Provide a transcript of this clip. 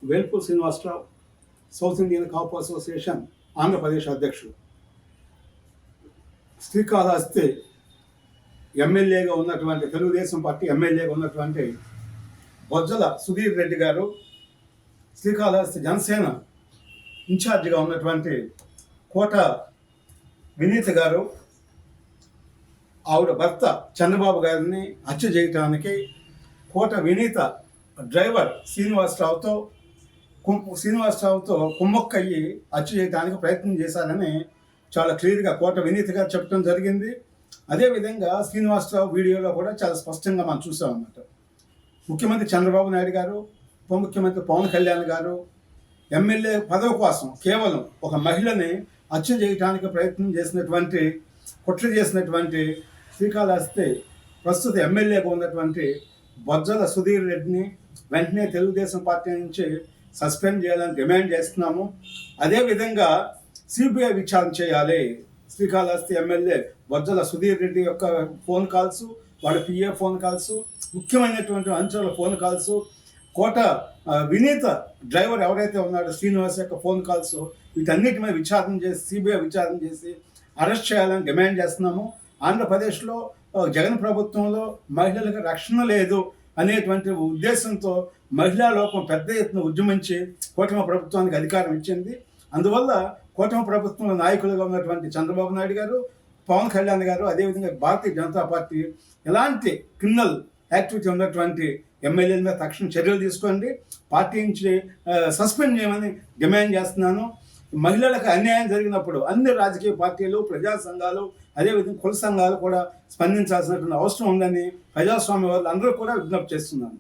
Velpur Srinivasarao, south Indian కాపు association Andhra Pradesh అధ్యక్షుడు. శ్రీకాళహస్తి ఎమ్మెల్యేగా ఉన్నటువంటి, తెలుగుదేశం పార్టీ ఎమ్మెల్యేగా ఉన్నటువంటి బొజ్జల సుధీర్ రెడ్డి గారు, శ్రీకాళహస్తి జనసేన ఇన్ఛార్జిగా ఉన్నటువంటి కోట వినీత గారు, ఆవిడ భర్త చంద్రబాబు గారిని హత్య చేయటానికి కోట వినీత డ్రైవర్ శ్రీనివాసరావుతో కుమ్మక్కయ్యి హత్య చేయడానికి ప్రయత్నం చేశారని చాలా క్లియర్గా కోట వినీత గారు చెప్పడం జరిగింది. అదేవిధంగా శ్రీనివాసరావు వీడియోలో కూడా చాలా స్పష్టంగా మనం చూసాం అన్నమాట. ముఖ్యమంత్రి చంద్రబాబు నాయుడు గారు, ఉప ముఖ్యమంత్రి పవన్ కళ్యాణ్ గారు ఎమ్మెల్యే పదవి కోసం కేవలం ఒక మహిళని హత్య చేయడానికి ప్రయత్నం చేసినటువంటి, కుట్ర చేసినటువంటి శ్రీకాళహస్తి ప్రస్తుత ఎమ్మెల్యేగా ఉన్నటువంటి బొజ్జల సుధీర్ రెడ్డిని వెంటనే తెలుగుదేశం పార్టీ నుంచి సస్పెండ్ చేయాలని డిమాండ్ చేస్తున్నాము. అదేవిధంగా సిబిఐ విచారణ చేయాలి. శ్రీకాళహస్తి ఎమ్మెల్యే బొజ్జల సుధీర్ రెడ్డి యొక్క ఫోన్ కాల్స్, వాళ్ళ పిఏ ఫోన్ కాల్స్, ముఖ్యమైనటువంటి అంశాల ఫోన్ కాల్స్, కోట వినీత డ్రైవర్ ఎవరైతే ఉన్నాడో శ్రీనివాస్ యొక్క ఫోన్ కాల్స్, వీటన్నిటి మీద విచారణ చేసి సిబిఐ విచారణ చేసి అరెస్ట్ చేయాలని డిమాండ్ చేస్తున్నాము. ఆంధ్రప్రదేశ్లో జగన్ ప్రభుత్వంలో మహిళలకు రక్షణ లేదు అనేటువంటి ఉద్దేశంతో మహిళా లోకం పెద్ద ఎత్తున ఉద్యమించి కూటమి ప్రభుత్వానికి అధికారం ఇచ్చింది. అందువల్ల కూటమి ప్రభుత్వంలో నాయకులుగా ఉన్నటువంటి చంద్రబాబు నాయుడు గారు, పవన్ కళ్యాణ్ గారు, అదేవిధంగా భారతీయ జనతా పార్టీ ఎలాంటి క్రిమినల్ యాక్టివిటీ ఉన్నటువంటి ఎమ్మెల్యేల మీద తక్షణ చర్యలు తీసుకోండి, పార్టీ నుంచి సస్పెండ్ చేయమని డిమాండ్ చేస్తున్నాను. మహిళలకు అన్యాయం జరిగినప్పుడు అన్ని రాజకీయ పార్టీలు, ప్రజా సంఘాలు, అదేవిధంగా కుల సంఘాలు కూడా స్పందించాల్సినటువంటి అవసరం ఉందని ప్రజాస్వామ్య వాళ్ళు అందరూ కూడా విజ్ఞప్తి చేస్తున్నాను.